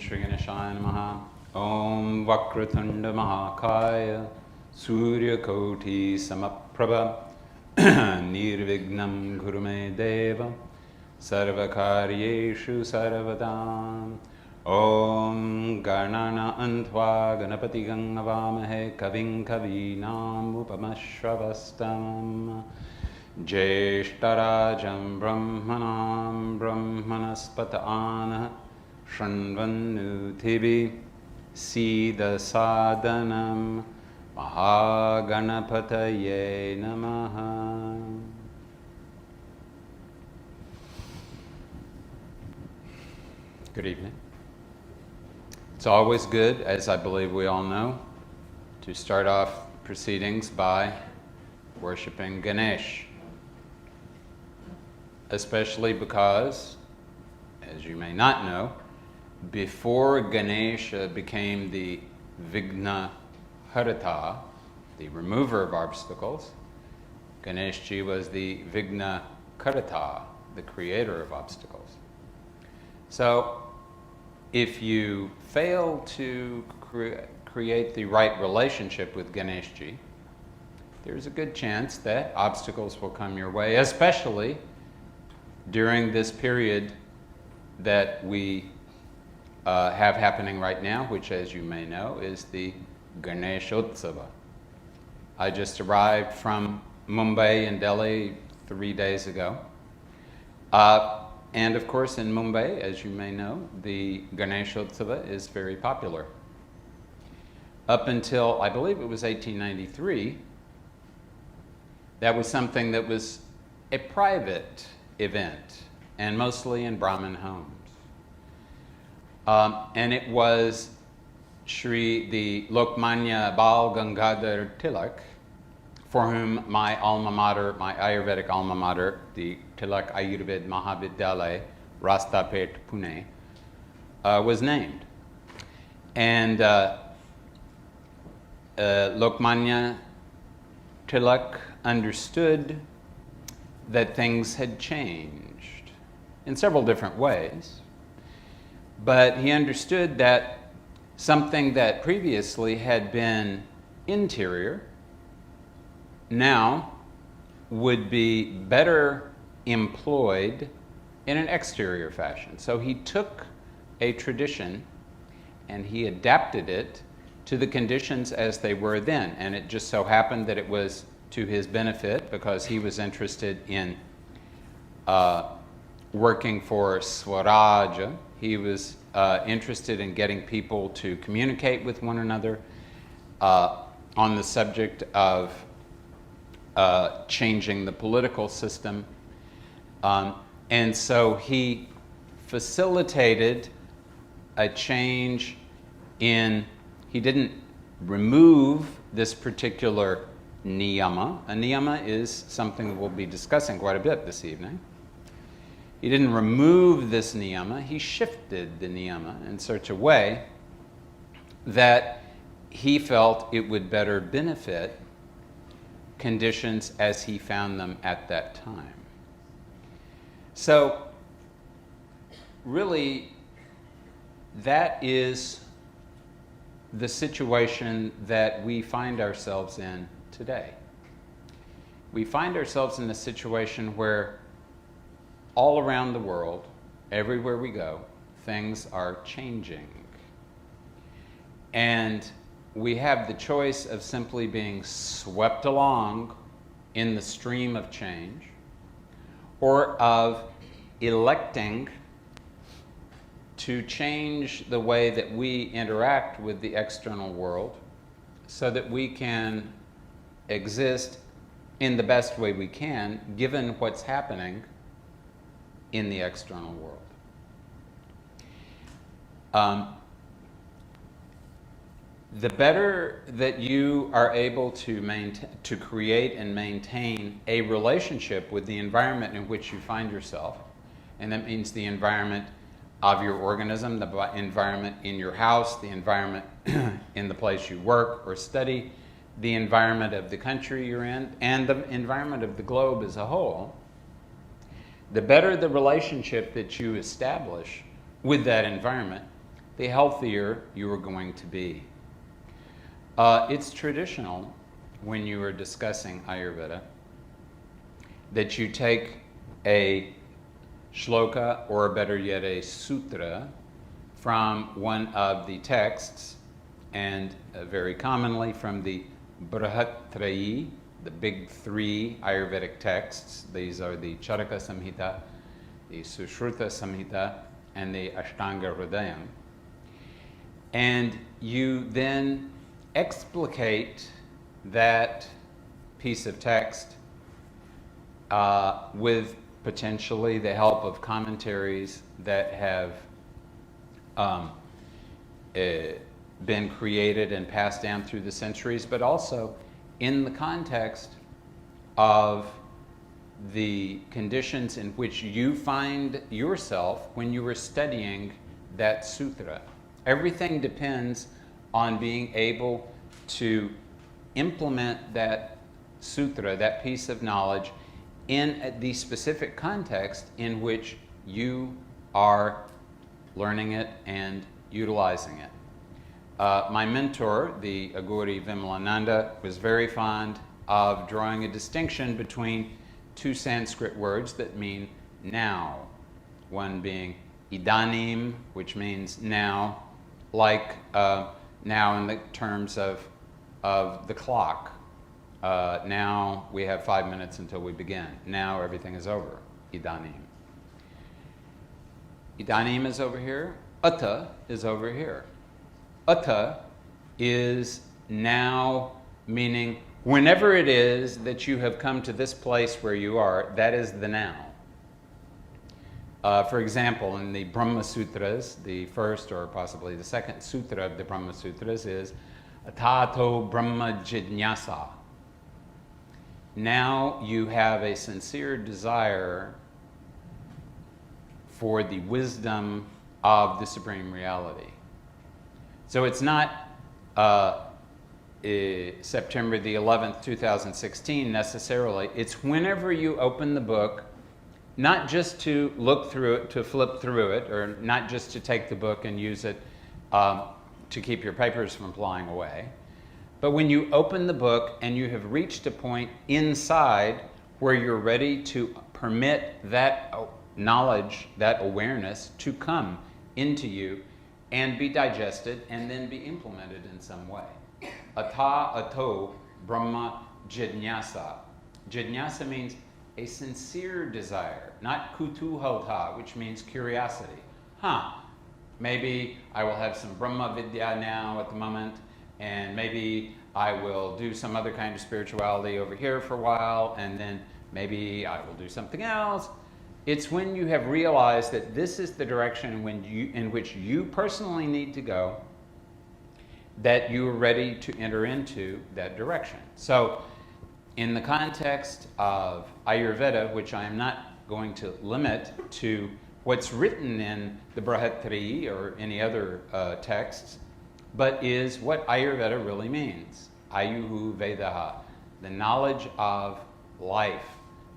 Shri Ganeshaya Namaha. Om Vakratunda Mahakaya Surya Koti Samaprabha Nirvignam Gurume Deva Sarvakaryeshu Sarvadam. Om Ganana Antva Ganapati Gangavamahe Kavim Kavinam Upamashravastam Jeshtarajam Brahmanam Brahmanaspatana Shranvanuthibi Sida Sadhanam Mahaganapataye Namaha. Good evening. It's always good, as I believe we all know, to start off proceedings by worshiping Ganesh. Especially because, as you may not know, before Ganesha became the Vigna Harata, the remover of obstacles, Ganeshji was the Vigna Karata, the creator of obstacles. So, if you fail to create the right relationship with Ganeshji, there's a good chance that obstacles will come your way, especially during this period that we have happening right now, which, as you may know, is the Ganeshotsava. I just arrived from Mumbai and Delhi 3 days ago. And of course, in Mumbai, as you may know, the Ganeshotsava is very popular. Up until, I believe it was 1893, that was something that was a private event, and mostly in Brahmin homes. And it was the Lokmanya Bal Gangadhar Tilak, for whom my alma mater, my Ayurvedic alma mater, the Tilak Ayurved Mahavidyalaya, Rastapet, Pune, was named. And Lokmanya Tilak understood that things had changed in several different ways, but he understood that something that previously had been interior now would be better employed in an exterior fashion. So he took a tradition and he adapted it to the conditions as they were then. And it just so happened that it was to his benefit because he was interested in working for Swaraja. He was interested in getting people to communicate with one another on the subject of changing the political system. And so he facilitated a change in, he didn't remove this particular niyama. A niyama is something that we'll be discussing quite a bit this evening. He didn't remove this niyama, he shifted the niyama in such a way that he felt it would better benefit conditions as he found them at that time. So, really, that is the situation that we find ourselves in today. We find ourselves in a situation where all around the world, everywhere we go, things are changing. And we have the choice of simply being swept along in the stream of change, or of electing to change the way that we interact with the external world so that we can exist in the best way we can, given what's happening in the external world. The better that you are able to create and maintain a relationship with the environment in which you find yourself, and that means the environment of your organism, the environment in your house, the environment in the place you work or study, the environment of the country you're in, and the environment of the globe as a whole, the better the relationship that you establish with that environment, the healthier you are going to be. It's traditional when you are discussing Ayurveda that you take a shloka, or better yet a sutra, from one of the texts, and very commonly from the Brihatrayi, the big three Ayurvedic texts. These are the Charaka Samhita, the Sushruta Samhita, and the Ashtanga Hridayam. And you then explicate that piece of text with potentially the help of commentaries that have been created and passed down through the centuries, but also in the context of the conditions in which you find yourself when you are studying that sutra. Everything depends on being able to implement that sutra, that piece of knowledge, in the specific context in which you are learning it and utilizing it. My mentor, the Aghori Vimalananda, was very fond of drawing a distinction between two Sanskrit words that mean now. One being idanim, which means now, like now in the terms of the clock. Now we have 5 minutes until we begin. Now everything is over. Idanim. Idanim is over here. Ata is over here. Ata is now, meaning whenever it is that you have come to this place where you are, that is the now. For example, in the Brahma Sutras, the first or possibly the second sutra of the Brahma Sutras is Atato Brahma Jidnyasa. Now you have a sincere desire for the wisdom of the Supreme Reality. So it's not September the 11th, 2016 necessarily. It's whenever you open the book, not just to look through it, to flip through it, or not just to take the book and use it to keep your papers from flying away, but when you open the book and you have reached a point inside where you're ready to permit that knowledge, that awareness to come into you and be digested and then be implemented in some way. Ata ato Brahma Jidnyasa. Jidnyasa means a sincere desire, not kutuhalta, which means curiosity. Maybe I will have some Brahma Vidya now at the moment, and maybe I will do some other kind of spirituality over here for a while, and then maybe I will do something else. It's when you have realized that this is the direction in which you personally need to go, that you are ready to enter into that direction. So in the context of Ayurveda, which I am not going to limit to what's written in the Brihatrayi or any other texts, but is what Ayurveda really means. Ayuhu Vedaha, the knowledge of life,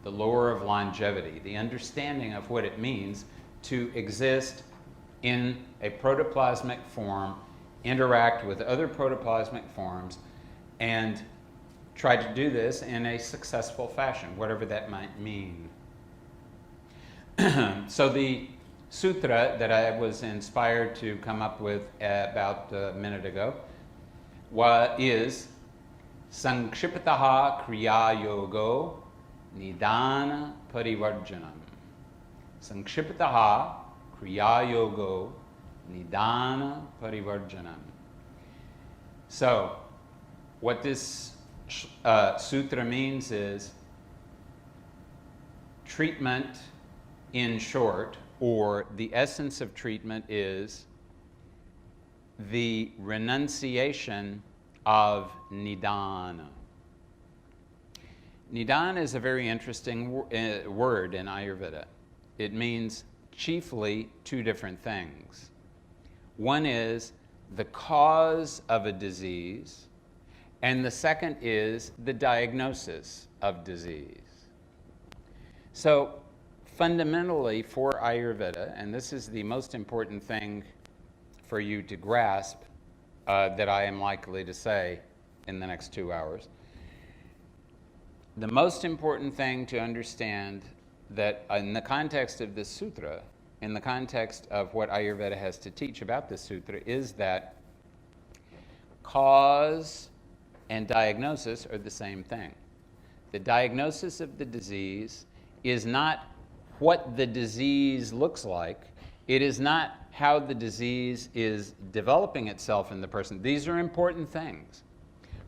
the lore of longevity, the understanding of what it means to exist in a protoplasmic form, interact with other protoplasmic forms, and try to do this in a successful fashion, whatever that might mean. So the sutra that I was inspired to come up with about a minute ago is Sankshiptaha Kriya Yogo Nidana Parivarjanam. Sankshiptaha Kriya Yogo Nidana Parivarjanam. So what this sutra means is treatment in short, or the essence of treatment is the renunciation of nidana. Nidana is a very interesting word in Ayurveda. It means chiefly two different things. One is the cause of a disease, and the second is the diagnosis of disease. So fundamentally for Ayurveda, and this is the most important thing for you to grasp that I am likely to say in the next 2 hours. The most important thing to understand that in the context of this sutra, in the context of what Ayurveda has to teach about this sutra, is that cause and diagnosis are the same thing. The diagnosis of the disease is not what the disease looks like. It is not how the disease is developing itself in the person. These are important things.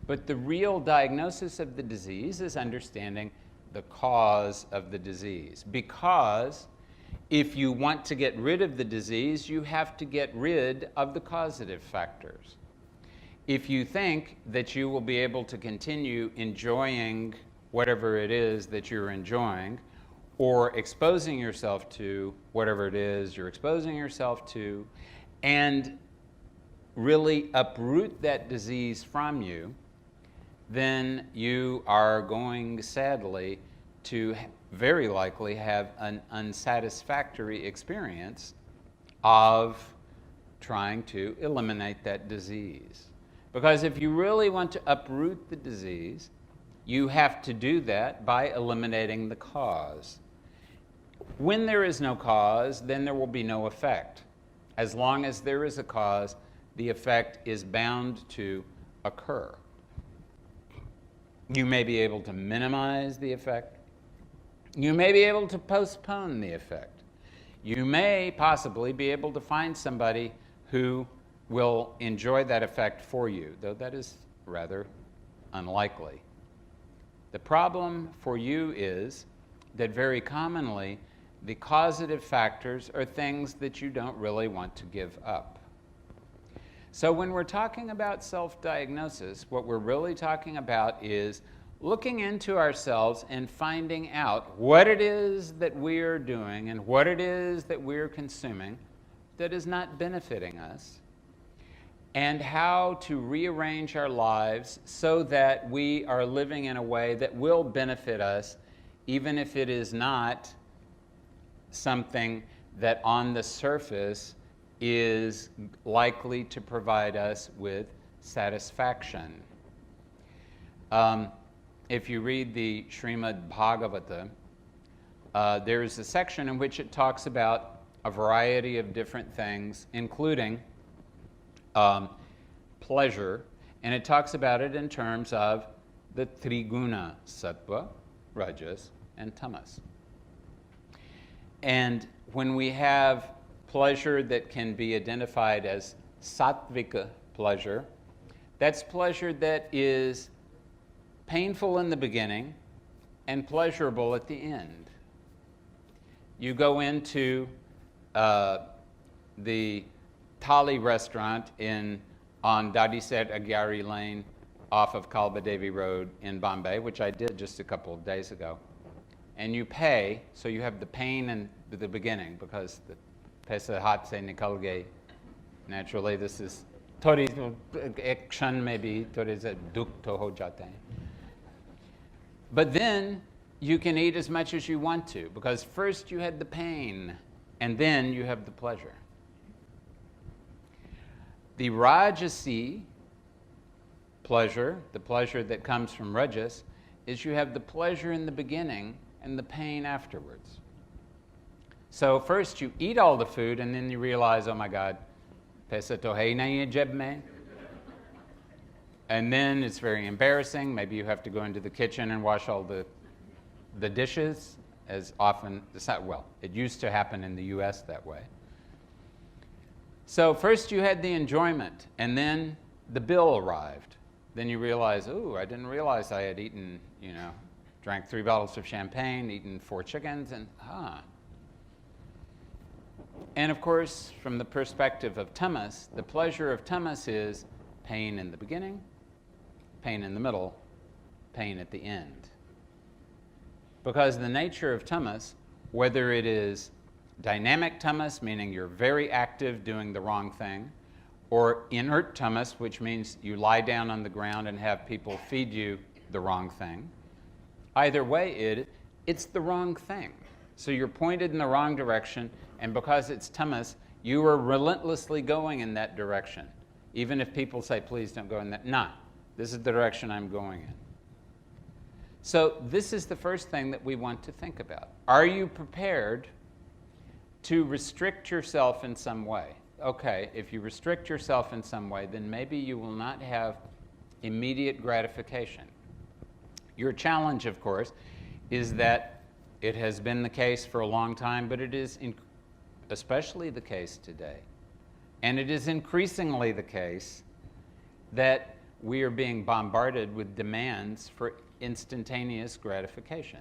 But the real diagnosis of the disease is understanding the cause of the disease. Because if you want to get rid of the disease, you have to get rid of the causative factors. If you think that you will be able to continue enjoying whatever it is that you're enjoying, or exposing yourself to whatever it is you're exposing yourself to, and really uproot that disease from you, then you are going, sadly, to very likely have an unsatisfactory experience of trying to eliminate that disease. Because if you really want to uproot the disease, you have to do that by eliminating the cause. When there is no cause, then there will be no effect. As long as there is a cause, the effect is bound to occur. You may be able to minimize the effect. You may be able to postpone the effect. You may possibly be able to find somebody who will enjoy that effect for you, though that is rather unlikely. The problem for you is that very commonly the causative factors are things that you don't really want to give up. So when we're talking about self-diagnosis, what we're really talking about is looking into ourselves and finding out what it is that we're doing and what it is that we're consuming that is not benefiting us, and how to rearrange our lives so that we are living in a way that will benefit us, even if it is not something that on the surface is likely to provide us with satisfaction. If you read the Srimad Bhagavata, there is a section in which it talks about a variety of different things, including pleasure, and it talks about it in terms of the triguna, sattva, rajas, and tamas. And when we have pleasure that can be identified as sattvika pleasure, that's pleasure that is painful in the beginning and pleasurable at the end. You go into the Thali restaurant on Dadiset Aghori Lane off of Kalbadevi Road in Bombay, which I did just a couple of days ago. And you pay, so you have the pain in the beginning because the paisa hat se nikal gaye. Naturally, this is thodi ek kshan mein bhi thode se dukh to ho jate hain. But then you can eat as much as you want to, because first you had the pain and then you have the pleasure. The rajasi pleasure, the pleasure that comes from rajas, is you have the pleasure in the beginning and the pain afterwards. So first you eat all the food and then you realize, oh my God, paisa to hai nahi hai jeb mein. And then it's very embarrassing. Maybe you have to go into the kitchen and wash all the dishes, as often, well, it used to happen in the US that way. So first you had the enjoyment, and then the bill arrived. Then you realize, oh, I didn't realize I had eaten, drank 3 bottles of champagne, eaten 4 chickens, and And of course, from the perspective of tamas, the pleasure of tamas is pain in the beginning, pain in the middle, pain at the end. Because the nature of tamas, whether it is dynamic tamas, meaning you're very active doing the wrong thing, or inert tamas, which means you lie down on the ground and have people feed you the wrong thing, either way, it's the wrong thing. So you're pointed in the wrong direction, and because it's tamas, You are relentlessly going in that direction. Even if people say, please don't go in that. No, this is the direction I'm going in. So this is the first thing that we want to think about. Are you prepared to restrict yourself in some way? Okay, if you restrict yourself in some way, then maybe you will not have immediate gratification. Your challenge, of course, is that it has been the case for a long time, but it is especially the case today. And it is increasingly the case that we are being bombarded with demands for instantaneous gratification.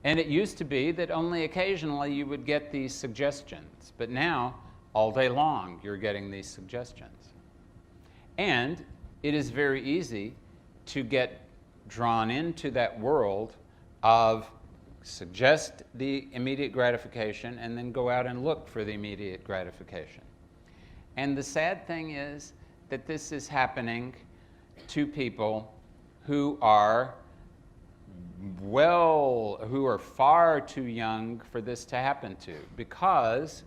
And it used to be that only occasionally you would get these suggestions, but now, all day long, you're getting these suggestions. And it is very easy to get drawn into that world of suggest the immediate gratification and then go out and look for the immediate gratification. And the sad thing is that this is happening to people who are far too young for this to happen to, because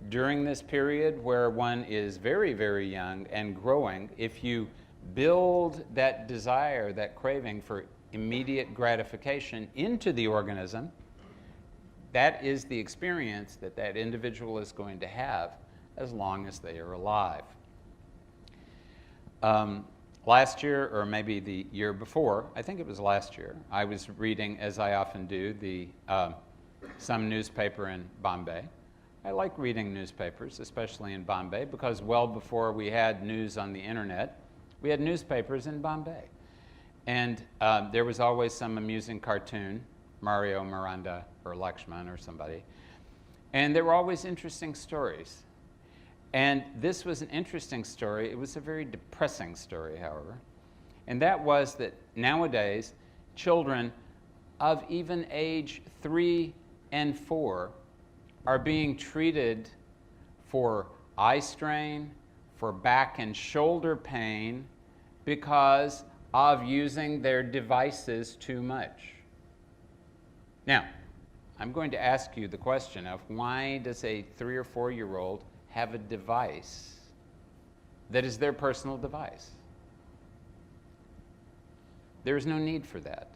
during this period where one is very, very young and growing, if you build that desire, that craving for immediate gratification into the organism, that is the experience that that individual is going to have as long as they are alive. Last year, or maybe the year before, I think it was last year, I was reading, as I often do, some newspaper in Bombay. I like reading newspapers, especially in Bombay, because well before we had news on the internet, we had newspapers in Bombay. And there was always some amusing cartoon, Mario, Miranda, or Lakshman, or somebody. And there were always interesting stories. And this was an interesting story. It was a very depressing story, however. And that was that nowadays, children of even age 3 and 4 are being treated for eye strain, for back and shoulder pain, because of using their devices too much. Now, I'm going to ask you the question of why does a 3 or 4-year-old have a device that is their personal device? There is no need for that.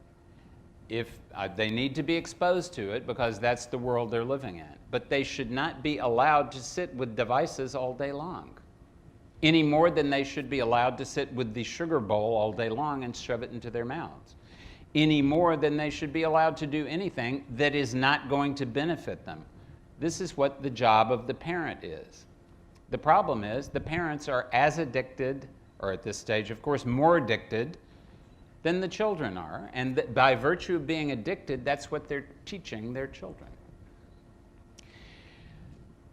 If they need to be exposed to it because that's the world they're living in, but they should not be allowed to sit with devices all day long, any more than they should be allowed to sit with the sugar bowl all day long and shove it into their mouths, any more than they should be allowed to do anything that is not going to benefit them. This is what the job of the parent is. The problem is the parents are as addicted, or at this stage, of course, more addicted than the children are. And by virtue of being addicted, that's what they're teaching their children.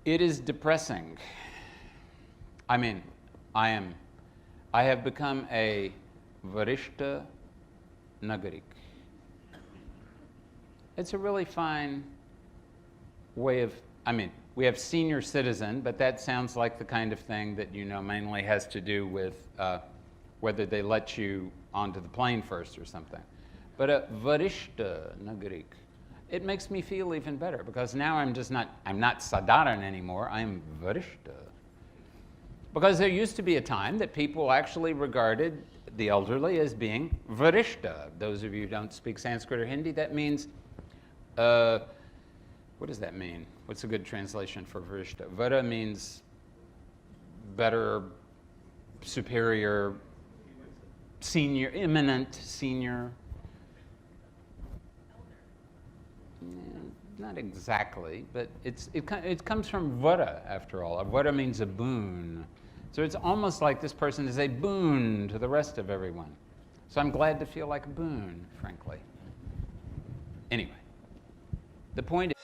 It is depressing. I mean, I have become a Varishta Nagarik. It's a really fine way of, we have senior citizen, but that sounds like the kind of thing that mainly has to do with whether they let you onto the plane first or something. But a Varishta Nagarik, it makes me feel even better, because now I'm not Sadharan anymore, I'm Varishta. Because there used to be a time that people actually regarded the elderly as being Varishta. Those of you who don't speak Sanskrit or Hindi, that means, what does that mean? What's a good translation for Varishta? Vara means better, superior, senior, eminent, senior. Not exactly, but it comes from vara, after all. A vara means a boon. So it's almost like this person is a boon to the rest of everyone. So I'm glad to feel like a boon, frankly. Anyway, the point is...